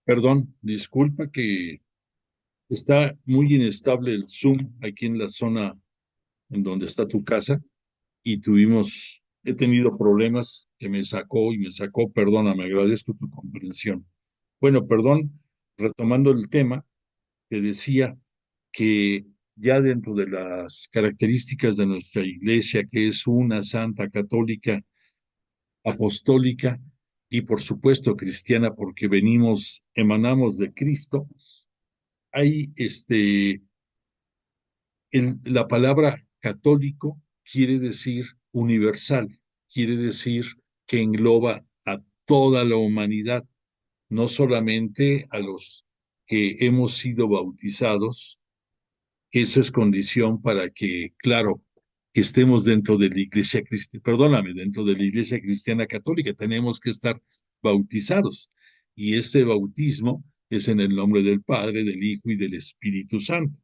Perdón, disculpa que está muy inestable el Zoom aquí en la zona en donde está tu casa y he tenido problemas que me sacó y me sacó, perdóname, agradezco tu comprensión. Bueno, perdón, retomando el tema, te decía que ya dentro de las características de nuestra iglesia, que es una santa católica, apostólica y por supuesto cristiana, porque emanamos de Cristo, hay la palabra católico quiere decir universal, quiere decir que engloba a toda la humanidad, no solamente a los que hemos sido bautizados. Eso es condición para que, claro, que estemos dentro de la iglesia cristiana, perdóname, dentro de la iglesia cristiana católica, tenemos que estar bautizados. Y ese bautismo es en el nombre del Padre, del Hijo y del Espíritu Santo.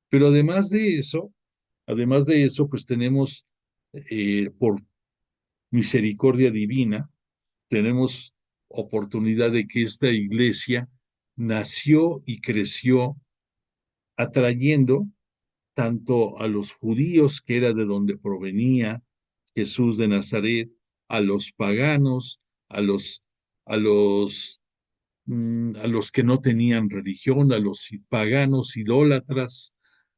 Pero además de eso, pues tenemos, por misericordia divina, tenemos oportunidad de que esta iglesia nació y creció atrayendo tanto a los judíos, que era de donde provenía Jesús de Nazaret, a los paganos, a los, a los, a los que no tenían religión, a los paganos idólatras,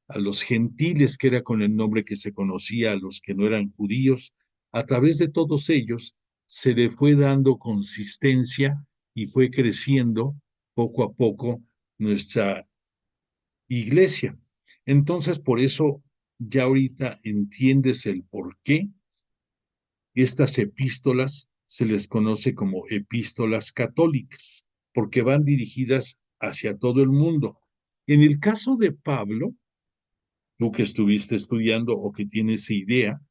a los gentiles, que era con el nombre que se conocía, a los que no eran judíos. A través de todos ellos se le fue dando consistencia y fue creciendo poco a poco nuestra iglesia. Entonces, por eso ya ahorita entiendes el por qué estas epístolas se les conoce como epístolas católicas, porque van dirigidas hacia todo el mundo. En el caso de Pablo, tú que estuviste estudiando o que tienes idea,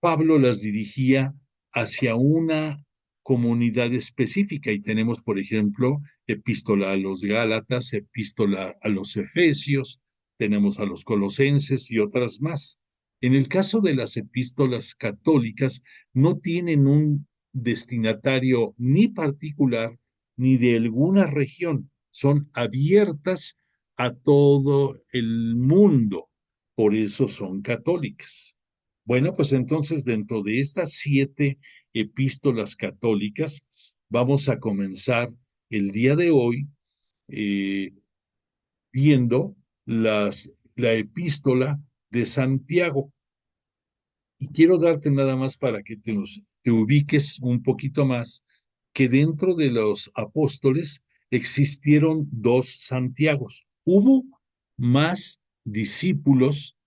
Pablo las dirigía hacia una comunidad específica y tenemos, por ejemplo, epístola a los Gálatas, epístola a los Efesios, tenemos a los Colosenses y otras más. En el caso de las epístolas católicas, no tienen un destinatario ni particular ni de alguna región, son abiertas a todo el mundo, por eso son católicas. Bueno, pues entonces dentro de estas 7 epístolas católicas, vamos a comenzar el día de hoy eh, viendo la epístola de Santiago. Y quiero darte nada más para que te ubiques un poquito más, que dentro de los apóstoles existieron 2 Santiagos. Hubo más discípulos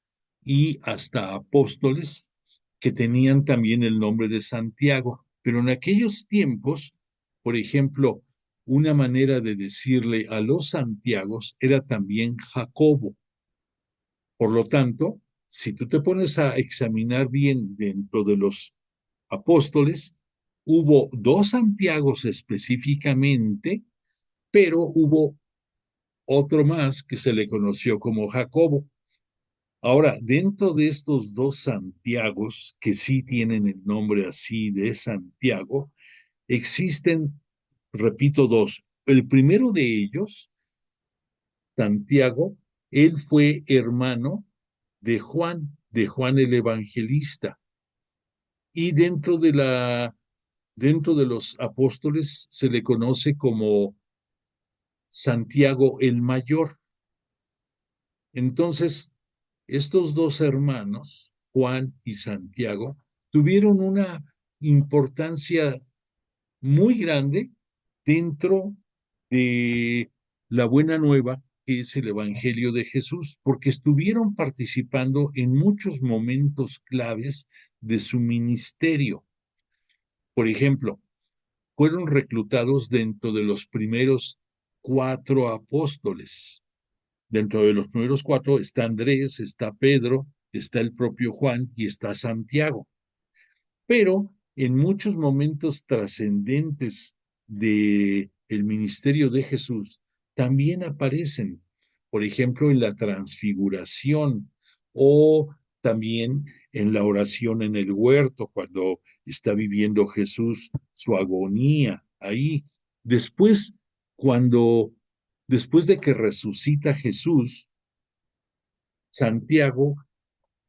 y hasta apóstoles que tenían también el nombre de Santiago. Pero en aquellos tiempos, por ejemplo, una manera de decirle a los Santiagos era también Jacobo. Por lo tanto, si tú te pones a examinar bien dentro de los apóstoles, hubo 2 Santiagos específicamente, pero hubo otro más que se le conoció como Jacobo. Ahora, dentro de estos 2 Santiagos, que sí tienen el nombre así de Santiago, existen, repito, dos. El primero de ellos, Santiago, él fue hermano de Juan el Evangelista. Y dentro de los apóstoles se le conoce como Santiago el Mayor. Entonces, estos 2 hermanos, Juan y Santiago, tuvieron una importancia muy grande dentro de la buena nueva que es el Evangelio de Jesús, porque estuvieron participando en muchos momentos claves de su ministerio. Por ejemplo, fueron reclutados dentro de los primeros 4 apóstoles. Dentro de los primeros 4 está Andrés, está Pedro, está el propio Juan y está Santiago. Pero en muchos momentos trascendentes de el ministerio de Jesús también aparecen, por ejemplo, en la transfiguración o también en la oración en el huerto, cuando está viviendo Jesús su agonía ahí. Después cuando después de que resucita Jesús, Santiago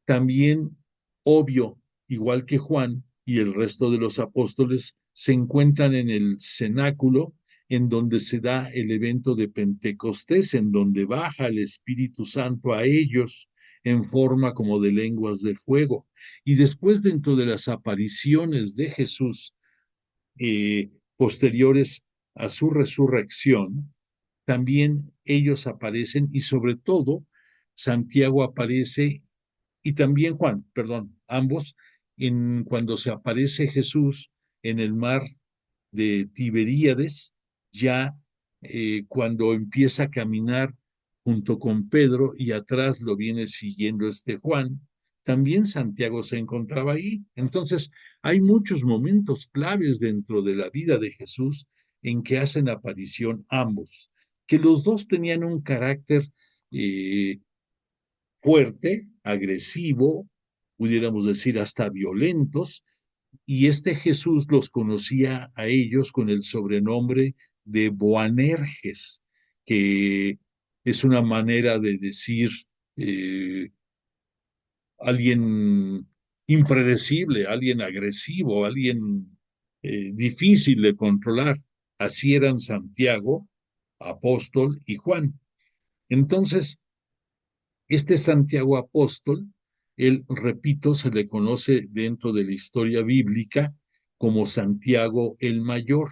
también, obvio, igual que Juan y el resto de los apóstoles, se encuentran en el cenáculo en donde se da el evento de Pentecostés, en donde baja el Espíritu Santo a ellos en forma como de lenguas de fuego. Y después, dentro de las apariciones de Jesús posteriores a su resurrección, también ellos aparecen y sobre todo Santiago aparece y también Juan, perdón, ambos, cuando se aparece Jesús en el mar de Tiberíades, ya cuando empieza a caminar junto con Pedro y atrás lo viene siguiendo este Juan, también Santiago se encontraba ahí. Entonces, hay muchos momentos claves dentro de la vida de Jesús en que hacen aparición ambos, que los dos tenían un carácter eh, fuerte, agresivo, pudiéramos decir hasta violentos, y este Jesús los conocía a ellos con el sobrenombre de Boanerges, que es una manera de decir eh, alguien impredecible, alguien agresivo, alguien difícil de controlar. Así eran Santiago, apóstol y Juan. Entonces, este Santiago apóstol, él, repito, se le conoce dentro de la historia bíblica como Santiago el Mayor.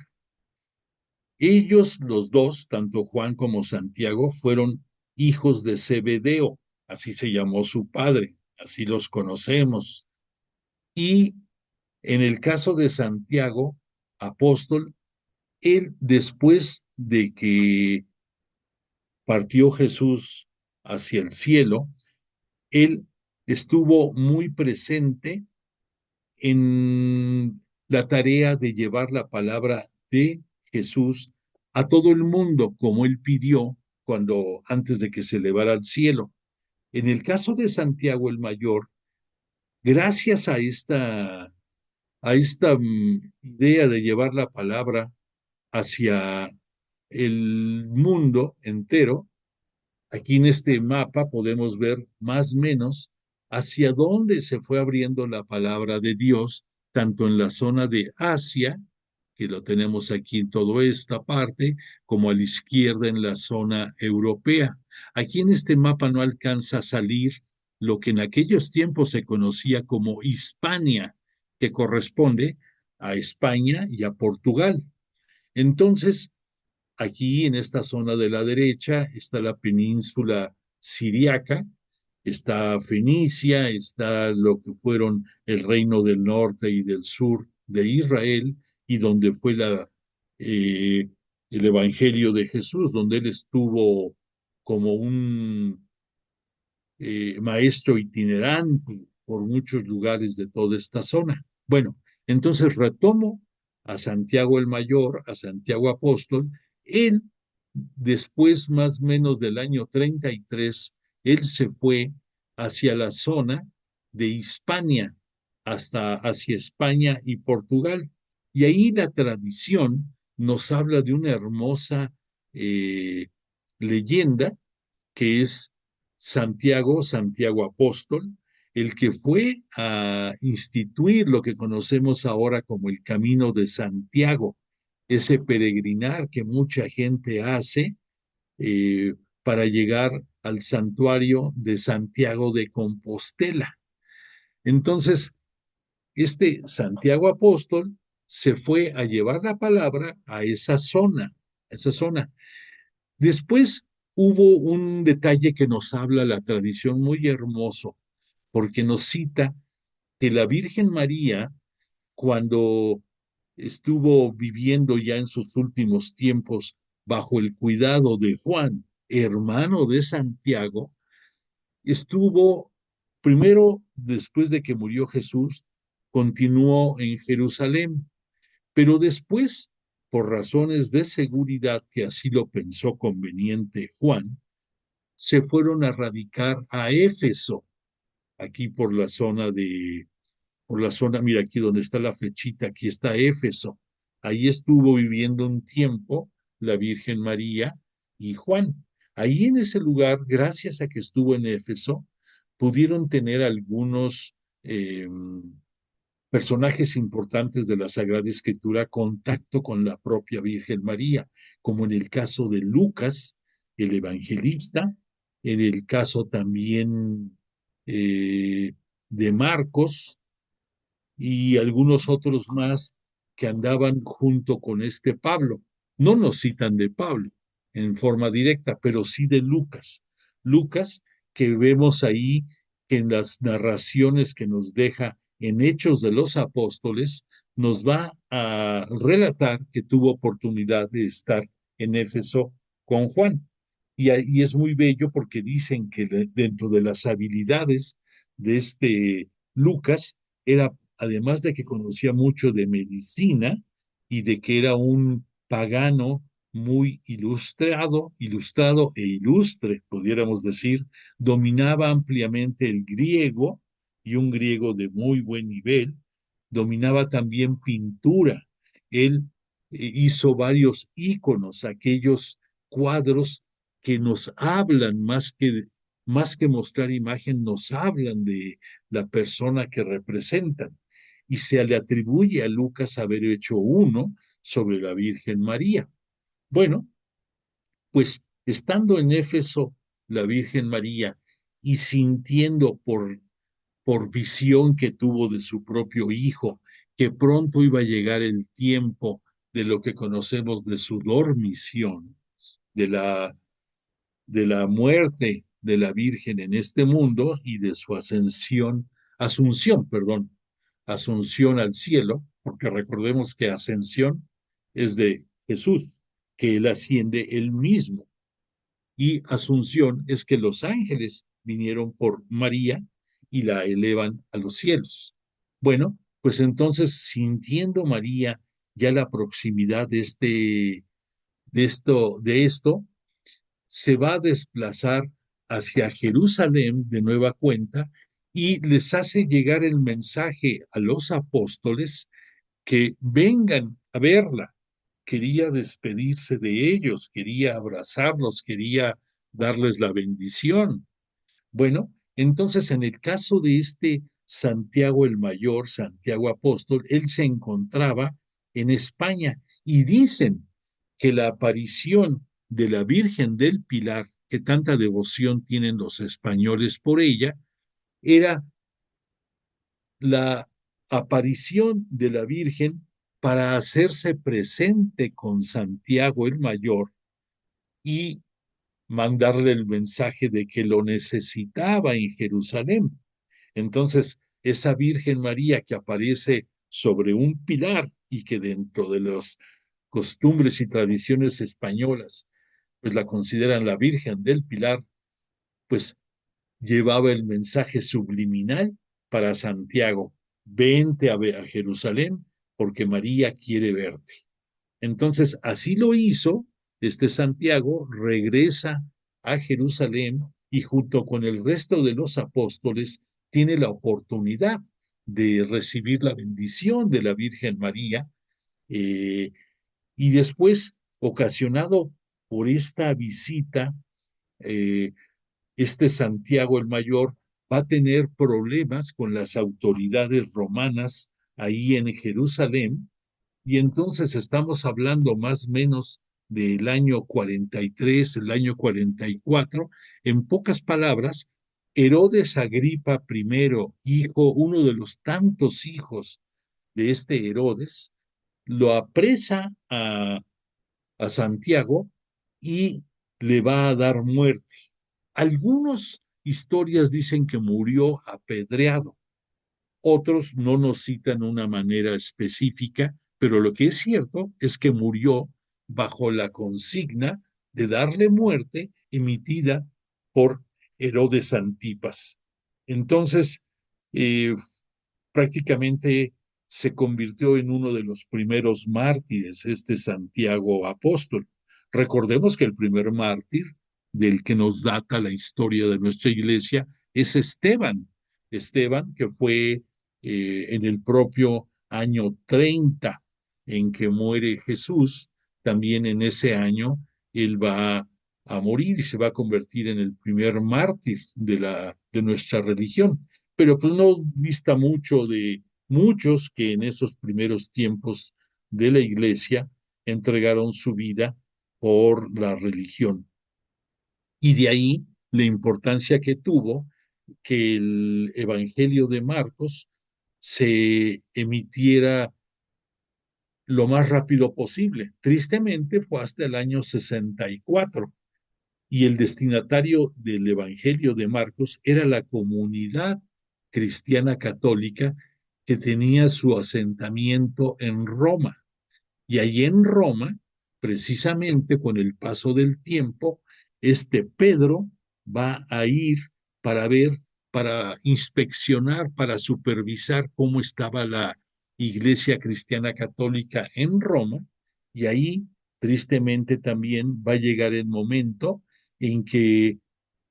Ellos, los dos, tanto Juan como Santiago, fueron hijos de Zebedeo, así se llamó su padre, así los conocemos. Y en el caso de Santiago, apóstol, él después de que partió Jesús hacia el cielo, él estuvo muy presente en la tarea de llevar la palabra de Jesús a todo el mundo, como él pidió cuando antes de que se elevara al cielo. En el caso de Santiago el Mayor, gracias a esta idea de llevar la palabra hacia el mundo entero, aquí en este mapa podemos ver más o menos hacia dónde se fue abriendo la palabra de Dios, tanto en la zona de Asia, que lo tenemos aquí en toda esta parte, como a la izquierda en la zona europea. Aquí en este mapa no alcanza a salir lo que en aquellos tiempos se conocía como Hispania, que corresponde a España y a Portugal. Entonces, aquí en esta zona de la derecha está la península siriaca, está Fenicia, está lo que fueron el reino del norte y del sur de Israel, y donde fue el Evangelio de Jesús, donde él estuvo como un maestro itinerante por muchos lugares de toda esta zona. Bueno, entonces retomo a Santiago el Mayor, a Santiago Apóstol. Él, después más o menos del año 33, él se fue hacia la zona de Hispania, hasta hacia España y Portugal. Y ahí la tradición nos habla de una hermosa leyenda que es Santiago, Santiago Apóstol, el que fue a instituir lo que conocemos ahora como el Camino de Santiago, ese peregrinar que mucha gente hace eh, para llegar al santuario de Santiago de Compostela. Entonces, este Santiago Apóstol se fue a llevar la palabra a esa zona. Después hubo un detalle que nos habla la tradición muy hermoso, porque nos cita que la Virgen María, cuando estuvo viviendo ya en sus últimos tiempos bajo el cuidado de Juan, hermano de Santiago, estuvo primero, después de que murió Jesús, continuó en Jerusalén, pero después, por razones de seguridad que así lo pensó conveniente Juan, se fueron a radicar a Éfeso, aquí por la zona, mira aquí donde está la flechita, aquí está Éfeso. Ahí estuvo viviendo un tiempo la Virgen María y Juan. Ahí en ese lugar, gracias a que estuvo en Éfeso, pudieron tener algunos eh, personajes importantes de la Sagrada Escritura contacto con la propia Virgen María, como en el caso de Lucas, el evangelista, en el caso también eh, de Marcos, y algunos otros más que andaban junto con este Pablo. No nos citan de Pablo en forma directa, pero sí de Lucas. Lucas, que vemos ahí que en las narraciones que nos deja en Hechos de los Apóstoles, nos va a relatar que tuvo oportunidad de estar en Éfeso con Juan. Y es muy bello porque dicen que dentro de las habilidades de este Lucas era, además de que conocía mucho de medicina y de que era un pagano muy ilustrado e ilustre, pudiéramos decir, dominaba ampliamente el griego y un griego de muy buen nivel, dominaba también pintura. Él hizo varios íconos, aquellos cuadros que nos hablan más que mostrar imagen, nos hablan de la persona que representan. Y se le atribuye a Lucas haber hecho uno sobre la Virgen María. Bueno, pues estando en Éfeso la Virgen María y sintiendo por visión que tuvo de su propio hijo, que pronto iba a llegar el tiempo de lo que conocemos de su dormición, de la muerte de la Virgen en este mundo y de su asunción al cielo, porque recordemos que ascensión es de Jesús, que él asciende él mismo, y asunción es que los ángeles vinieron por María y la elevan a los cielos. Bueno, pues entonces, sintiendo María ya la proximidad de esto, se va a desplazar hacia Jerusalén de nueva cuenta y les hace llegar el mensaje a los apóstoles que vengan a verla. Quería despedirse de ellos, quería abrazarlos, quería darles la bendición. Bueno, entonces en el caso de este Santiago el Mayor, Santiago Apóstol, él se encontraba en España y dicen que la aparición de la Virgen del Pilar, que tanta devoción tienen los españoles por ella, era la aparición de la Virgen para hacerse presente con Santiago el Mayor y mandarle el mensaje de que lo necesitaba en Jerusalén. Entonces, esa Virgen María que aparece sobre un pilar y que dentro de las costumbres y tradiciones españolas, pues la consideran la Virgen del Pilar, pues llevaba el mensaje subliminal para Santiago: vente a Jerusalén porque María quiere verte. Entonces, así lo hizo este Santiago, regresa a Jerusalén y junto con el resto de los apóstoles tiene la oportunidad de recibir la bendición de la Virgen María, eh, y después, ocasionado por esta visita, eh, este Santiago el Mayor va a tener problemas con las autoridades romanas ahí en Jerusalén, y entonces estamos hablando más o menos del año 43, el año 44. En pocas palabras, Herodes Agripa I, uno de los tantos hijos de este Herodes, lo apresa a Santiago y le va a dar muerte. Algunas historias dicen que murió apedreado, otros no nos citan una manera específica, pero lo que es cierto es que murió bajo la consigna de darle muerte emitida por Herodes Antipas. Entonces, eh, prácticamente se convirtió en uno de los primeros mártires, este Santiago Apóstol. Recordemos que el primer mártir del que nos data la historia de nuestra iglesia es Esteban. Esteban, que fue en el propio año 30 en que muere Jesús, también en ese año él va a morir y se va a convertir en el primer mártir de nuestra religión. Pero pues no dista mucho de muchos que en esos primeros tiempos de la iglesia entregaron su vida por la religión. Y de ahí la importancia que tuvo que el Evangelio de Marcos se emitiera lo más rápido posible. Tristemente fue hasta el año 64 y el destinatario del Evangelio de Marcos era la comunidad cristiana católica que tenía su asentamiento en Roma. Y allí en Roma, precisamente con el paso del tiempo, este Pedro va a ir para ver, para inspeccionar, para supervisar cómo estaba la Iglesia Cristiana Católica en Roma, y ahí, tristemente, también va a llegar el momento en que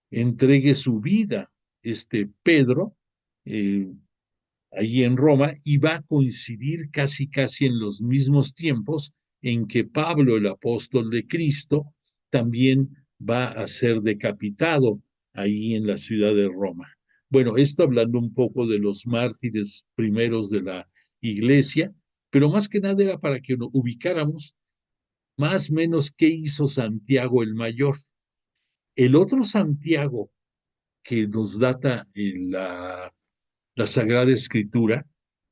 entregue su vida este Pedro, eh, ahí en Roma, y va a coincidir casi casi en los mismos tiempos en que Pablo, el apóstol de Cristo, también va a ser decapitado ahí en la ciudad de Roma. Bueno, esto hablando un poco de los mártires primeros de la iglesia, pero más que nada era para que nos ubicáramos más o menos qué hizo Santiago el Mayor. El otro Santiago que nos data en la Sagrada Escritura,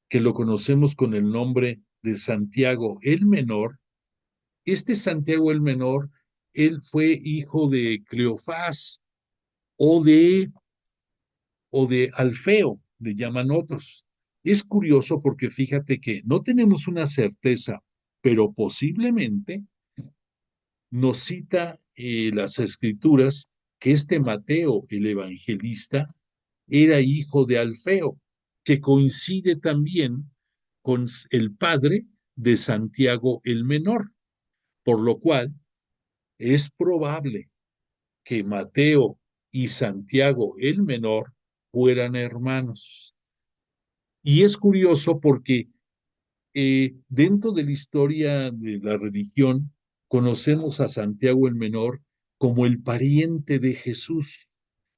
que lo conocemos con el nombre de Santiago el Menor. Este Santiago el Menor, él fue hijo de Cleofás o de, o de Alfeo, le llaman otros. Es curioso porque fíjate que no tenemos una certeza, pero posiblemente nos cita las escrituras que este Mateo, el evangelista, era hijo de Alfeo, que coincide también con el padre de Santiago el Menor, por lo cual es probable que Mateo y Santiago el Menor fueran hermanos. Y es curioso porque dentro de la historia de la religión conocemos a Santiago el Menor como el pariente de Jesús.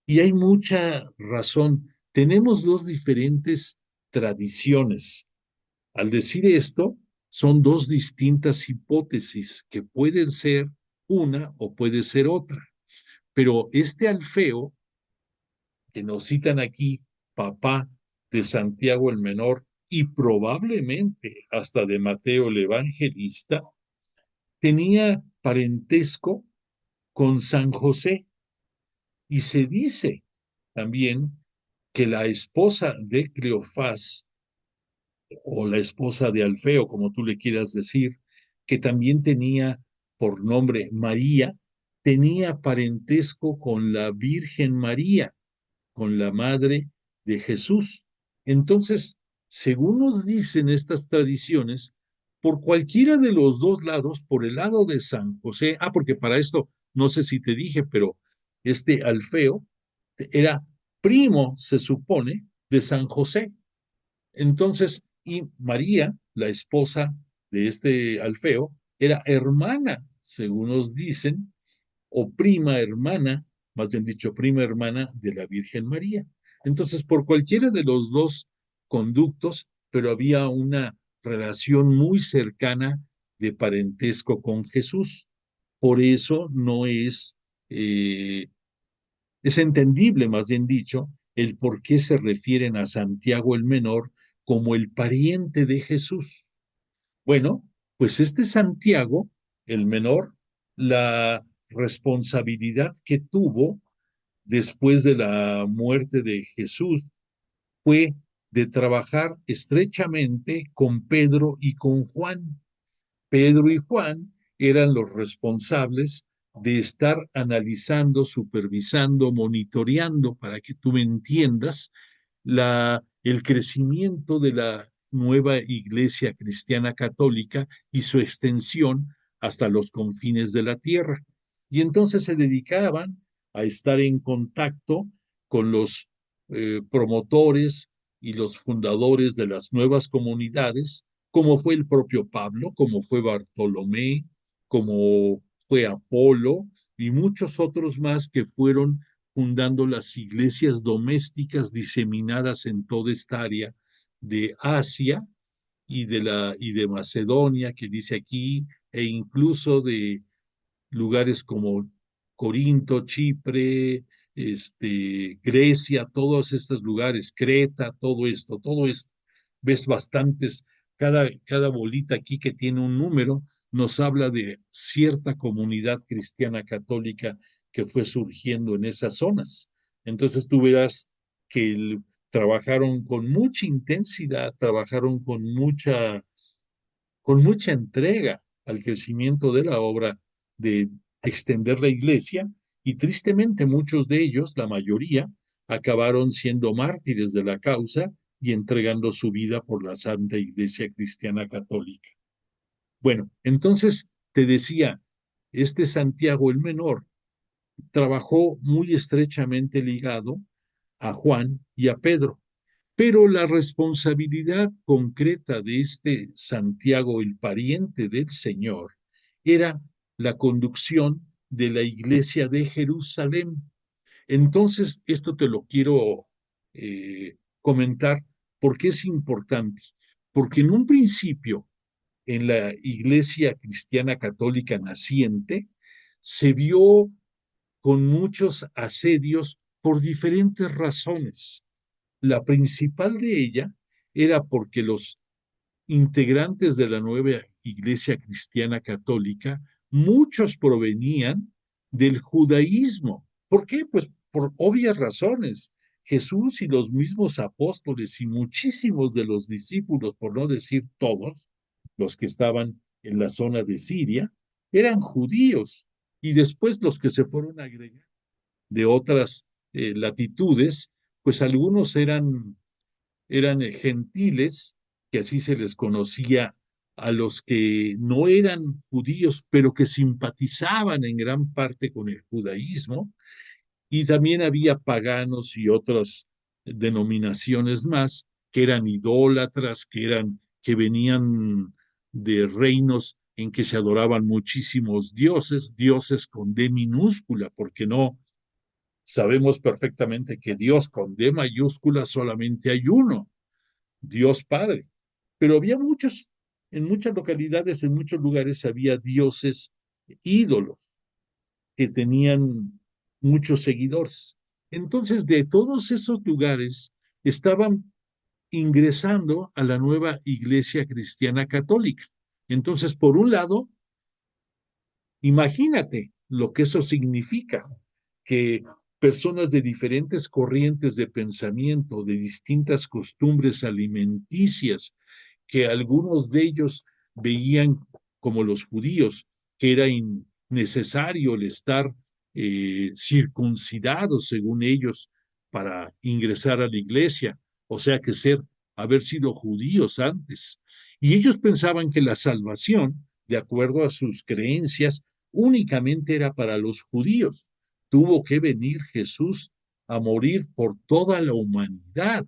Y hay mucha razón. Tenemos dos diferentes tradiciones. Al decir esto, son dos distintas hipótesis que pueden ser una o puede ser otra. Pero este Alfeo, que nos citan aquí, papá de Santiago el Menor y probablemente hasta de Mateo el Evangelista, tenía parentesco con San José. Y se dice también que la esposa de Cleofás, o la esposa de Alfeo, como tú le quieras decir, que también tenía por nombre María, tenía parentesco con la Virgen María, con la madre de Jesús. Entonces, según nos dicen estas tradiciones, por cualquiera de los dos lados, por el lado de San José, porque para esto, no sé si te dije, pero este Alfeo era primo, se supone, de San José. Entonces, y María, la esposa de este Alfeo, era hermana, según nos dicen, o prima hermana, más bien dicho, prima hermana de la Virgen María. Entonces, por cualquiera de los dos conductos, pero había una relación muy cercana de parentesco con Jesús. Por eso no es entendible, más bien dicho, el por qué se refieren a Santiago el Menor como el pariente de Jesús. Bueno, pues este Santiago, el menor, la responsabilidad que tuvo después de la muerte de Jesús fue de trabajar estrechamente con Pedro y con Juan. Pedro y Juan eran los responsables de estar analizando, supervisando, monitoreando, para que tú me entiendas, el crecimiento de la nueva iglesia cristiana católica y su extensión hasta los confines de la tierra. Y entonces se dedicaban a estar en contacto con los promotores y los fundadores de las nuevas comunidades, como fue el propio Pablo, como fue Bartolomé, como fue Apolo y muchos otros más que fueron fundando las iglesias domésticas diseminadas en toda esta área de Asia y de Macedonia, que dice aquí, e incluso de lugares como Corinto, Chipre, Grecia, todos estos lugares, Creta, todo esto. Ves bastantes, cada bolita aquí que tiene un número nos habla de cierta comunidad cristiana católica que fue surgiendo en esas zonas. Entonces tú verás que trabajaron con mucha intensidad, trabajaron con mucha entrega al crecimiento de la obra de extender la iglesia y tristemente muchos de ellos, la mayoría, acabaron siendo mártires de la causa y entregando su vida por la Santa Iglesia Cristiana Católica. Bueno, entonces te decía, este Santiago el Menor trabajó muy estrechamente ligado a Juan y a Pedro, pero la responsabilidad concreta de este Santiago, el pariente del Señor, era la conducción de la iglesia de Jerusalén. Entonces, esto te lo quiero comentar porque es importante, porque en un principio, en la iglesia cristiana católica naciente, se vio con muchos asedios por diferentes razones. La principal de ella era porque los integrantes de la nueva Iglesia Cristiana Católica, muchos provenían del judaísmo. ¿Por qué? Pues por obvias razones. Jesús y los mismos apóstoles y muchísimos de los discípulos, por no decir todos, los que estaban en la zona de Siria, eran judíos. Y después los que se fueron agregando de otras latitudes, pues algunos eran gentiles, que así se les conocía a los que no eran judíos, pero que simpatizaban en gran parte con el judaísmo, y también había paganos y otras denominaciones más que eran idólatras, que venían de reinos en que se adoraban muchísimos dioses, dioses con D minúscula, porque no sabemos perfectamente que Dios con D mayúscula solamente hay uno, Dios Padre. Pero había muchos, en muchas localidades, en muchos lugares había dioses ídolos que tenían muchos seguidores. Entonces, de todos esos lugares estaban ingresando a la nueva iglesia cristiana católica. Entonces, por un lado, imagínate lo que eso significa, que personas de diferentes corrientes de pensamiento, de distintas costumbres alimenticias, que algunos de ellos veían como los judíos, que era innecesario el estar circuncidados, según ellos, para ingresar a la iglesia, o sea que haber sido judíos antes. Y ellos pensaban que la salvación, de acuerdo a sus creencias, únicamente era para los judíos. Tuvo que venir Jesús a morir por toda la humanidad,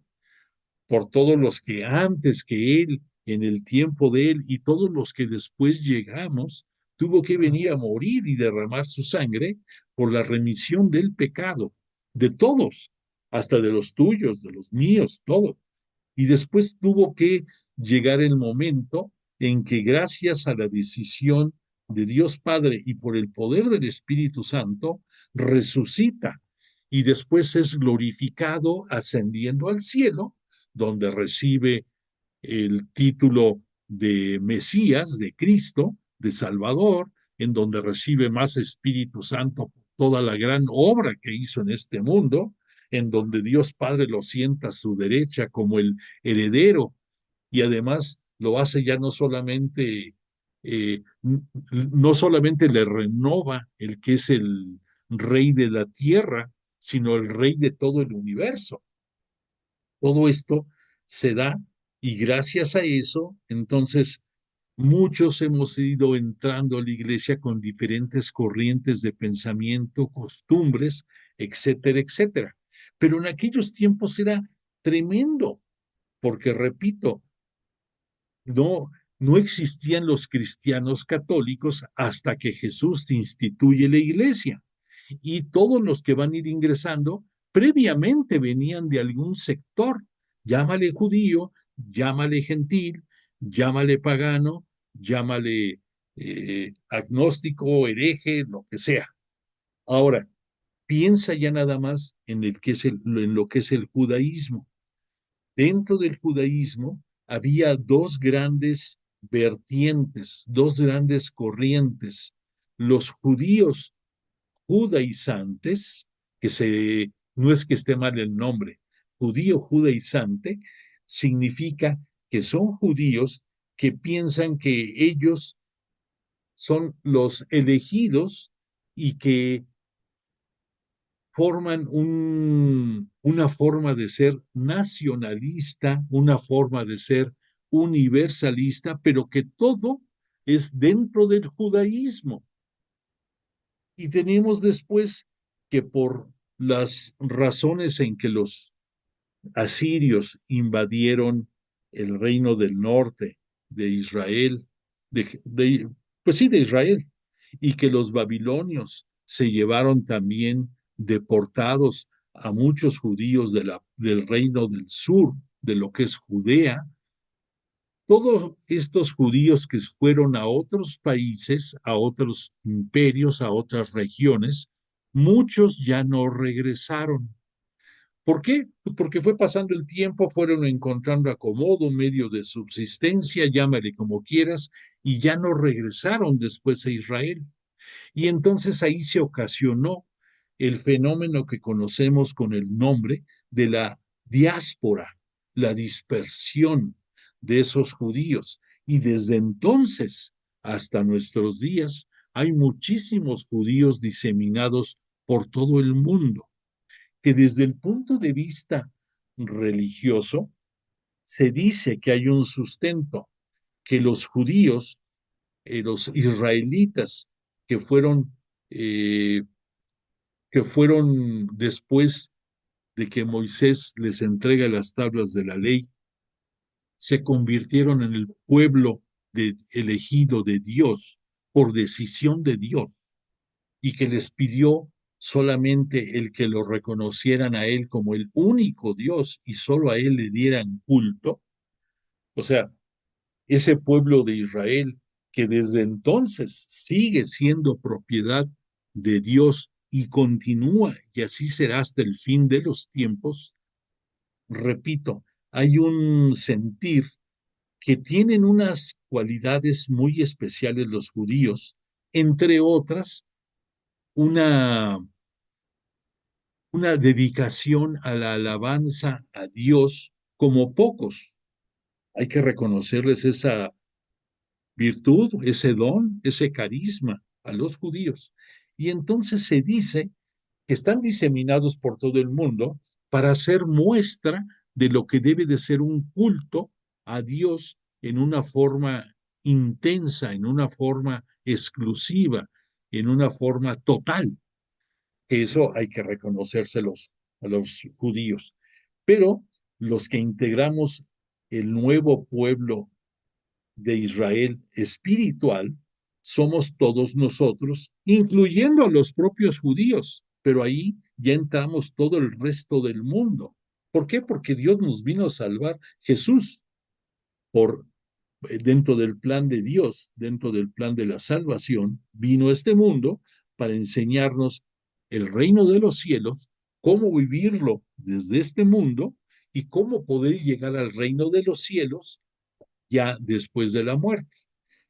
por todos los que antes que Él, en el tiempo de Él, y todos los que después llegamos, tuvo que venir a morir y derramar su sangre por la remisión del pecado, de todos, hasta de los tuyos, de los míos, todo. Y después tuvo que llegar el momento en que gracias a la decisión de Dios Padre y por el poder del Espíritu Santo, resucita y después es glorificado ascendiendo al cielo, donde recibe el título de Mesías, de Cristo, de Salvador, en donde recibe más Espíritu Santo por toda la gran obra que hizo en este mundo, en donde Dios Padre lo sienta a su derecha como el heredero y además lo hace ya no solamente le renova el que es el rey de la tierra, sino el rey de todo el universo. Todo esto se da y gracias a eso, entonces, muchos hemos ido entrando a la iglesia con diferentes corrientes de pensamiento, costumbres, etcétera, etcétera. Pero en aquellos tiempos era tremendo, porque repito, no, No existían los cristianos católicos hasta que Jesús instituye la iglesia. Y todos los que van a ir ingresando previamente venían de algún sector, llámale judío, llámale gentil, llámale pagano, llámale agnóstico, hereje, lo que sea. Ahora, piensa ya nada más en, en lo que es el judaísmo. Dentro del judaísmo había dos grandes vertientes, dos grandes corrientes. Los judíos judaizantes, no es que esté mal el nombre, judío judaizante, significa que son judíos que piensan que ellos son los elegidos y que forman una forma de ser nacionalista, una forma de ser universalista, pero que todo es dentro del judaísmo. Y tenemos después que por las razones en que los asirios invadieron el reino del norte de Israel, pues sí, de Israel, y que los babilonios se llevaron también deportados a muchos judíos del reino del sur, de lo que es Judea. Todos estos judíos que fueron a otros países, a otros imperios, a otras regiones, muchos ya no regresaron. ¿Por qué? Porque fue pasando el tiempo, fueron encontrando acomodo, medio de subsistencia, llámale como quieras, y ya no regresaron después a Israel. Y entonces ahí se ocasionó el fenómeno que conocemos con el nombre de la diáspora, la dispersión de esos judíos. Y desde entonces hasta nuestros días hay muchísimos judíos diseminados por todo el mundo, que desde el punto de vista religioso se dice que hay un sustento, que los judíos, los israelitas que fueron, eh, que fueron después de que Moisés les entrega las tablas de la ley, se convirtieron en el pueblo elegido de Dios por decisión de Dios y que les pidió solamente el que lo reconocieran a él como el único Dios y solo a él le dieran culto. O sea, ese pueblo de Israel que desde entonces sigue siendo propiedad de Dios y continúa, y así será hasta el fin de los tiempos, repito, hay un sentir que tienen unas cualidades muy especiales los judíos, entre otras, una, una dedicación a la alabanza a Dios como pocos. Hay que reconocerles esa virtud, ese don, ese carisma a los judíos. Y entonces se dice que están diseminados por todo el mundo para hacer muestra de lo que debe de ser un culto a Dios en una forma intensa, en una forma exclusiva, en una forma total. Eso hay que reconocérselos a los judíos. Pero los que integramos el nuevo pueblo de Israel espiritual somos todos nosotros, incluyendo a los propios judíos, pero ahí ya entramos todo el resto del mundo. ¿Por qué? Porque Dios nos vino a salvar. Jesús, por dentro del plan de Dios, dentro del plan de la salvación, vino a este mundo para enseñarnos el reino de los cielos, cómo vivirlo desde este mundo y cómo poder llegar al reino de los cielos ya después de la muerte.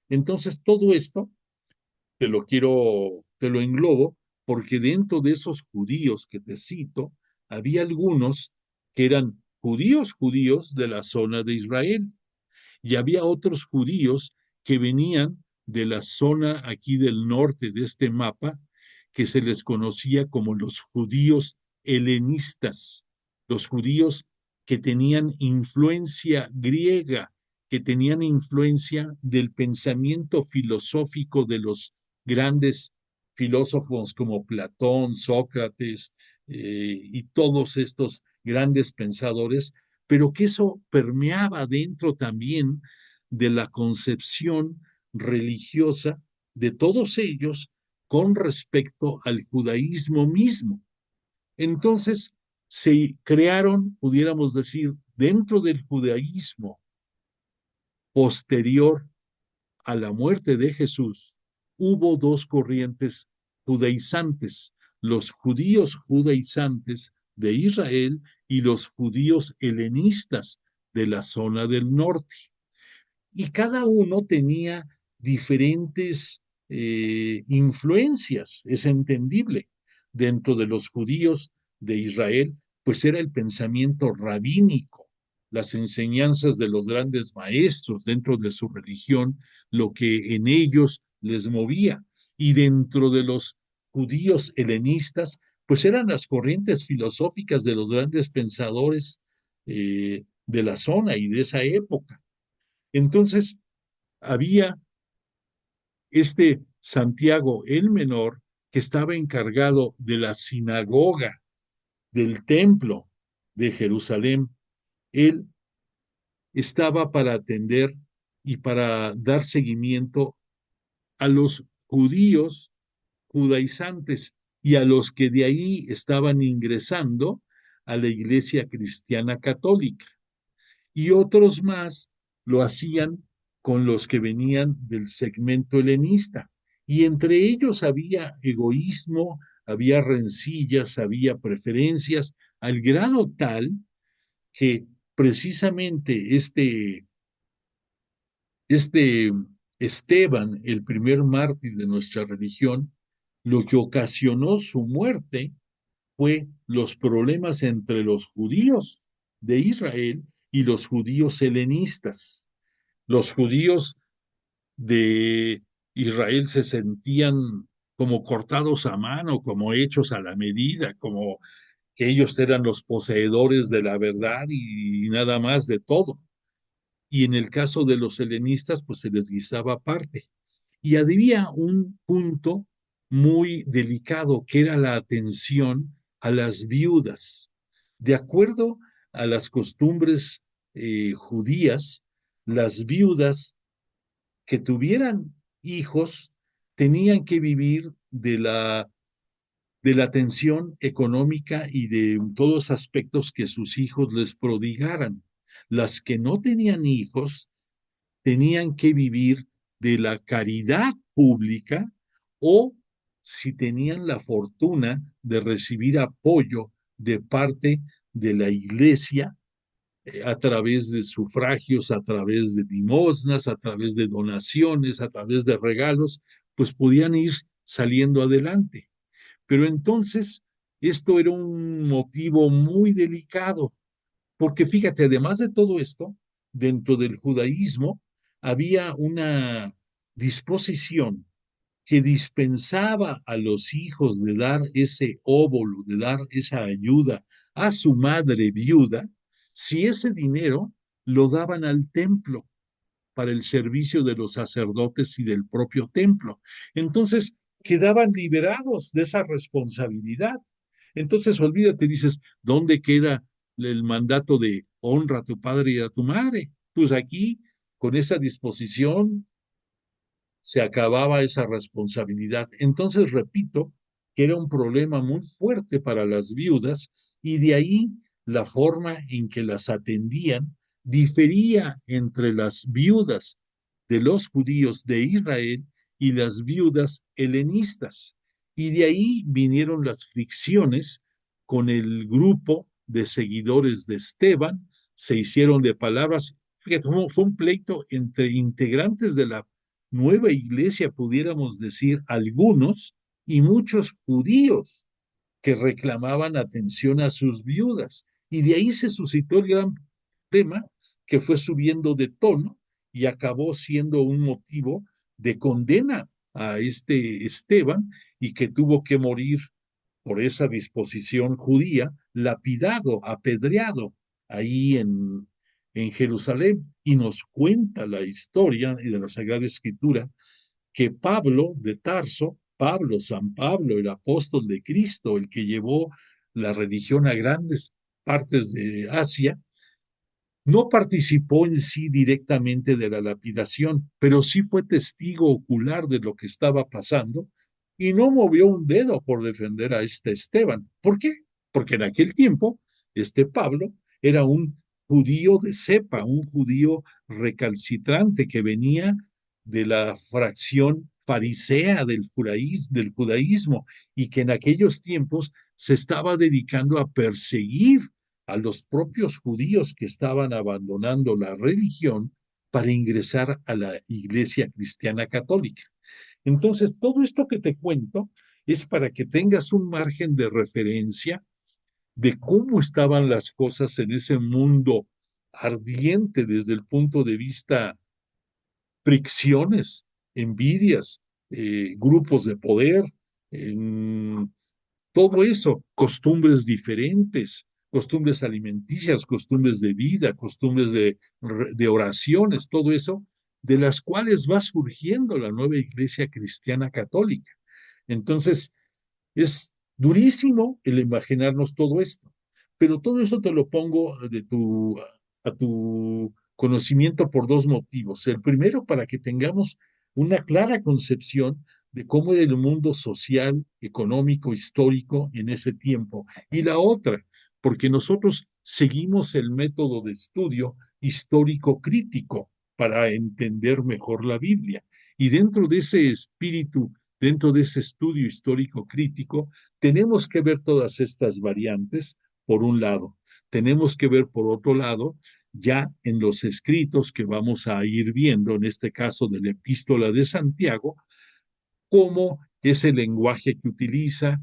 Entonces, todo esto te lo englobo, porque dentro de esos judíos que te cito, había algunos que eran judíos, judíos de la zona de Israel, y había otros judíos que venían de la zona aquí del norte de este mapa, que se les conocía como los judíos helenistas, los judíos que tenían influencia griega, que tenían influencia del pensamiento filosófico de los grandes filósofos como Platón, Sócrates y todos estos grandes pensadores, pero que eso permeaba dentro también de la concepción religiosa de todos ellos con respecto al judaísmo mismo. Entonces, se crearon, pudiéramos decir, dentro del judaísmo posterior a la muerte de Jesús, hubo dos corrientes judaizantes, los judíos judaizantes de Israel y los judíos helenistas de la zona del norte. Y cada uno tenía diferentes influencias, es entendible. Dentro de los judíos de Israel, pues era el pensamiento rabínico, las enseñanzas de los grandes maestros dentro de su religión, lo que en ellos les movía. Y dentro de los judíos helenistas, pues eran las corrientes filosóficas de los grandes pensadores de la zona y de esa época. Entonces, había este Santiago el Menor que estaba encargado de la sinagoga del templo de Jerusalén. Él estaba para atender y para dar seguimiento a los judíos judaizantes y a los que de ahí estaban ingresando a la Iglesia Cristiana Católica. Y otros más lo hacían con los que venían del segmento helenista. Y entre ellos había egoísmo, había rencillas, había preferencias, al grado tal que precisamente este Esteban, el primer mártir de nuestra religión, lo que ocasionó su muerte fue los problemas entre los judíos de Israel y los judíos helenistas. Los judíos de Israel se sentían como cortados a mano, como hechos a la medida, como que ellos eran los poseedores de la verdad y nada más de todo. Y en el caso de los helenistas, pues se les guisaba aparte. Y había un punto muy delicado que era la atención a las viudas. De acuerdo a las costumbres judías, las viudas que tuvieran hijos tenían que vivir de la atención económica y de todos los aspectos que sus hijos les prodigaran. Las que no tenían hijos tenían que vivir de la caridad pública o si tenían la fortuna de recibir apoyo de parte de la iglesia a través de sufragios, a través de limosnas, a través de donaciones, a través de regalos, pues podían ir saliendo adelante. Pero entonces, esto era un motivo muy delicado, porque fíjate, además de todo esto, dentro del judaísmo había una disposición que dispensaba a los hijos de dar ese óvulo, de dar esa ayuda a su madre viuda, si ese dinero lo daban al templo para el servicio de los sacerdotes y del propio templo. Entonces, quedaban liberados de esa responsabilidad. Entonces, olvídate, dices, ¿dónde queda el mandato de honra a tu padre y a tu madre? Pues aquí, con esa disposición, se acababa esa responsabilidad. Entonces, repito, que era un problema muy fuerte para las viudas y de ahí la forma en que las atendían difería entre las viudas de los judíos de Israel y las viudas helenistas. Y de ahí vinieron las fricciones con el grupo de seguidores de Esteban, se hicieron de palabras, fíjate, fue un pleito entre integrantes de la nueva iglesia, pudiéramos decir, algunos y muchos judíos que reclamaban atención a sus viudas. Y de ahí se suscitó el gran tema que fue subiendo de tono y acabó siendo un motivo de condena a este Esteban y que tuvo que morir por esa disposición judía, lapidado, apedreado ahí en Jerusalén. Y nos cuenta la historia de la Sagrada Escritura que Pablo de Tarso, Pablo, San Pablo, el apóstol de Cristo, el que llevó la religión a grandes partes de Asia, No participó en sí directamente de la lapidación, pero sí fue testigo ocular de lo que estaba pasando y no movió un dedo por defender a este Esteban. ¿Por qué? Porque en aquel tiempo este Pablo era un judío de cepa, un judío recalcitrante que venía de la fracción farisea del judaísmo y que en aquellos tiempos se estaba dedicando a perseguir a los propios judíos que estaban abandonando la religión para ingresar a la Iglesia Cristiana Católica. Entonces, todo esto que te cuento es para que tengas un margen de referencia de cómo estaban las cosas en ese mundo ardiente desde el punto de vista fricciones, envidias, grupos de poder, en todo eso, costumbres diferentes, costumbres alimenticias, costumbres de vida, costumbres de oraciones, todo eso, de las cuales va surgiendo la nueva iglesia cristiana católica. Entonces, es durísimo el imaginarnos todo esto, pero todo eso te lo pongo a tu conocimiento por dos motivos. El primero, para que tengamos una clara concepción de cómo era el mundo social, económico, histórico en ese tiempo. Y la otra, porque nosotros seguimos el método de estudio histórico crítico para entender mejor la Biblia. Y dentro de ese espíritu, dentro de ese estudio histórico crítico, tenemos que ver todas estas variantes, por un lado. Tenemos que ver, por otro lado, ya en los escritos que vamos a ir viendo, en este caso de la epístola de Santiago, cómo es el lenguaje que utiliza,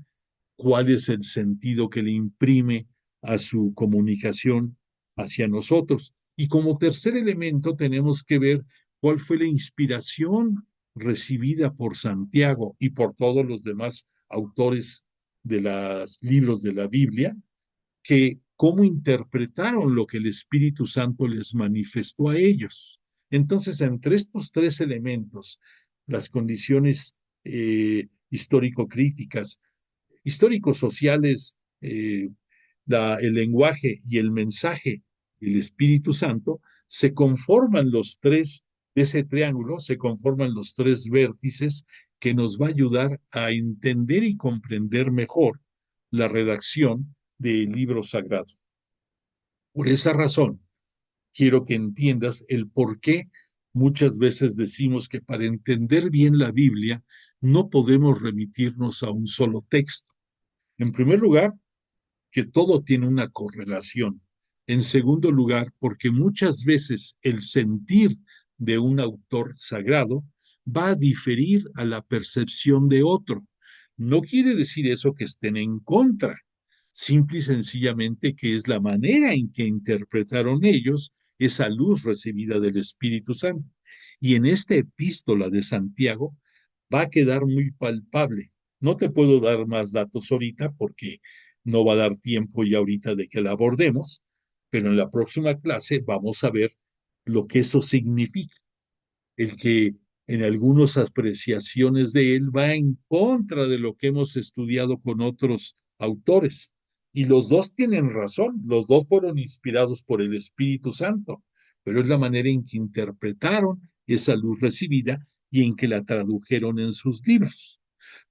cuál es el sentido que le imprime a su comunicación hacia nosotros. Y como tercer elemento tenemos que ver cuál fue la inspiración recibida por Santiago y por todos los demás autores de los libros de la Biblia, que cómo interpretaron lo que el Espíritu Santo les manifestó a ellos. Entonces, entre estos tres elementos, las condiciones histórico-críticas, histórico-sociales, el lenguaje y el mensaje del Espíritu Santo, se conforman los tres de ese triángulo, se conforman los tres vértices que nos va a ayudar a entender y comprender mejor la redacción del libro sagrado. Por esa razón, quiero que entiendas el por qué muchas veces decimos que para entender bien la Biblia no podemos remitirnos a un solo texto. En primer lugar, que todo tiene una correlación. En segundo lugar, porque muchas veces el sentir de un autor sagrado va a diferir a la percepción de otro. No quiere decir eso que estén en contra, simple y sencillamente que es la manera en que interpretaron ellos esa luz recibida del Espíritu Santo. Y en esta epístola de Santiago va a quedar muy palpable. No te puedo dar más datos ahorita porque no va a dar tiempo ya ahorita de que la abordemos, pero en la próxima clase vamos a ver lo que eso significa. El que en algunas apreciaciones de él va en contra de lo que hemos estudiado con otros autores. Y los dos tienen razón, los dos fueron inspirados por el Espíritu Santo, pero es la manera en que interpretaron esa luz recibida y en que la tradujeron en sus libros.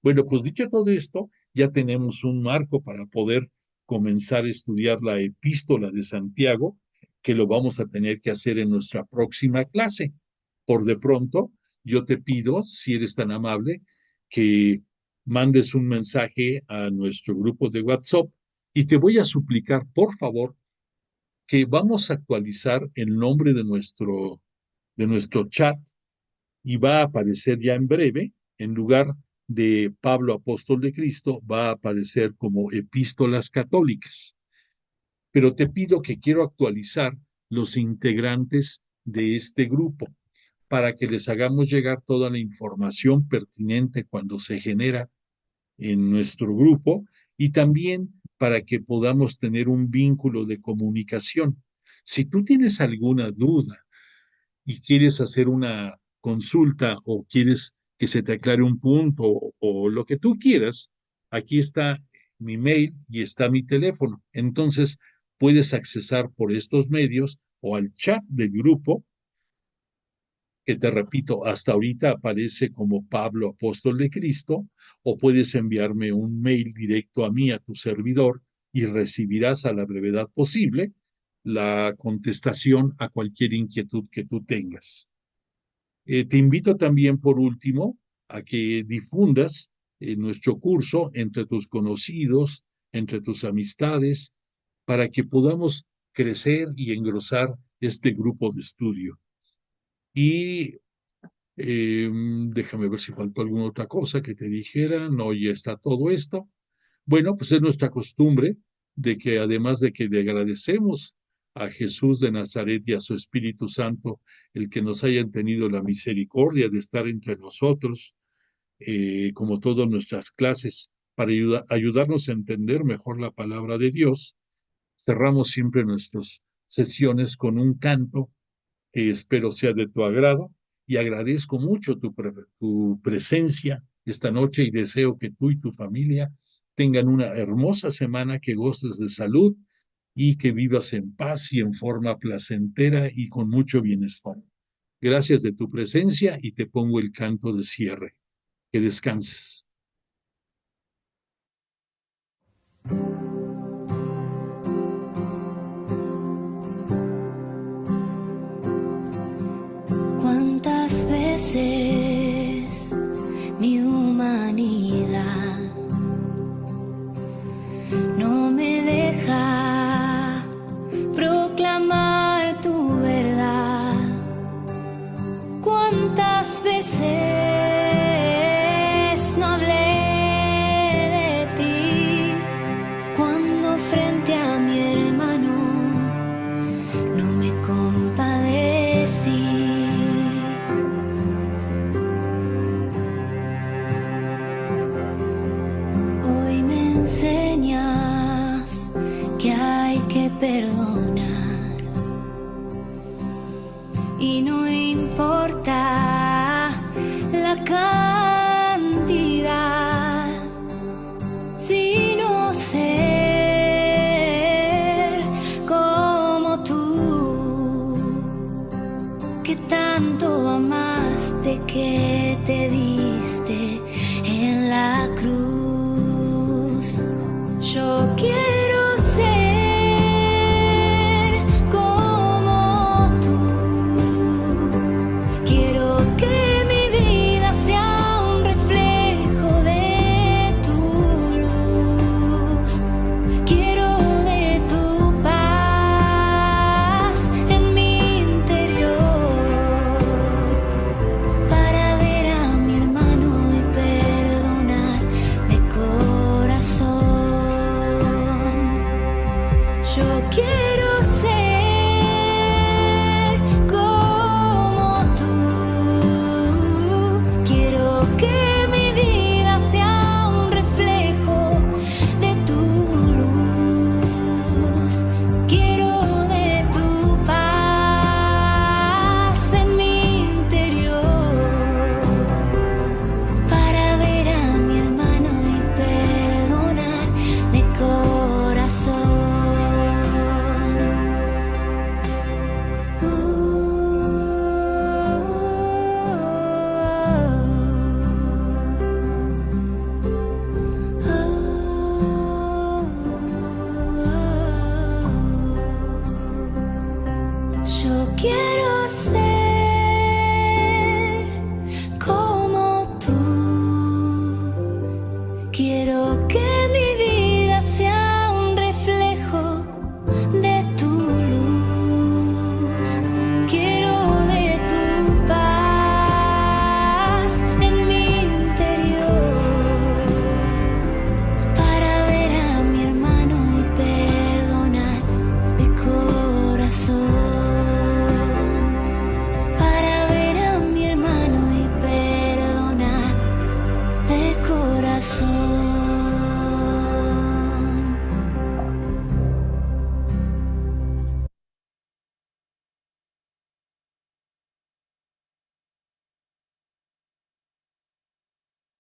Bueno, pues dicho todo esto, ya tenemos un marco para poder comenzar a estudiar la epístola de Santiago, que lo vamos a tener que hacer en nuestra próxima clase. Por de pronto, yo te pido, si eres tan amable, que mandes un mensaje a nuestro grupo de WhatsApp y te voy a suplicar, por favor, que vamos a actualizar el nombre de nuestro chat y va a aparecer ya en breve, en lugar de Pablo Apóstol de Cristo, va a aparecer como epístolas católicas. Pero te pido que quiero actualizar los integrantes de este grupo para que les hagamos llegar toda la información pertinente cuando se genera en nuestro grupo y también para que podamos tener un vínculo de comunicación. Si tú tienes alguna duda y quieres hacer una consulta o quieres que se te aclare un punto o lo que tú quieras, aquí está mi mail y está mi teléfono. Entonces, puedes accesar por estos medios o al chat del grupo, que te repito, hasta ahorita aparece como Pablo Apóstol de Cristo, o puedes enviarme un mail directo a mí, a tu servidor, y recibirás a la brevedad posible la contestación a cualquier inquietud que tú tengas. Te invito también, por último, a que difundas nuestro curso entre tus conocidos, entre tus amistades, para que podamos crecer y engrosar este grupo de estudio. Y déjame ver si faltó alguna otra cosa que te dijera. No, ya está todo esto. Bueno, pues es nuestra costumbre de que además de que le agradecemos a Jesús de Nazaret y a su Espíritu Santo el que nos hayan tenido la misericordia de estar entre nosotros, como todas nuestras clases, para ayudarnos a entender mejor la palabra de Dios, cerramos siempre nuestras sesiones con un canto que espero sea de tu agrado, y agradezco mucho tu presencia esta noche y deseo que tú y tu familia tengan una hermosa semana, que goces de salud y que vivas en paz y en forma placentera y con mucho bienestar. Gracias de tu presencia y te pongo el canto de cierre. Que descanses. ¿Cuántas veces mi humanidad no me deja proclamar tu verdad? ¿Cuántas veces no hablé de ti cuando frente a mi hermano no me compadecí? Hoy me enseñas que hay que perdonar y no importa la cantidad, sino ser como tú, que tanto amaste que te diste en la cruz. Yo quiero ser como tú. Quiero que mi vida sea un reflejo de tu luz. Quiero de tu paz en mi interior, para ver a mi hermano y perdonar de corazón. Yo quiero ser como tú. Quiero que mi vida sea un reflejo de tu luz. Quiero de tu paz en mi interior, para ver a mi hermano y perdonar de corazón. Yo quiero ser como tú. Quiero que mi vida sea un reflejo de tu luz. Quiero de tu paz en mi interior, para ver a mi hermano y perdonar de corazón. Para ver a mi hermano y perdonar de corazón.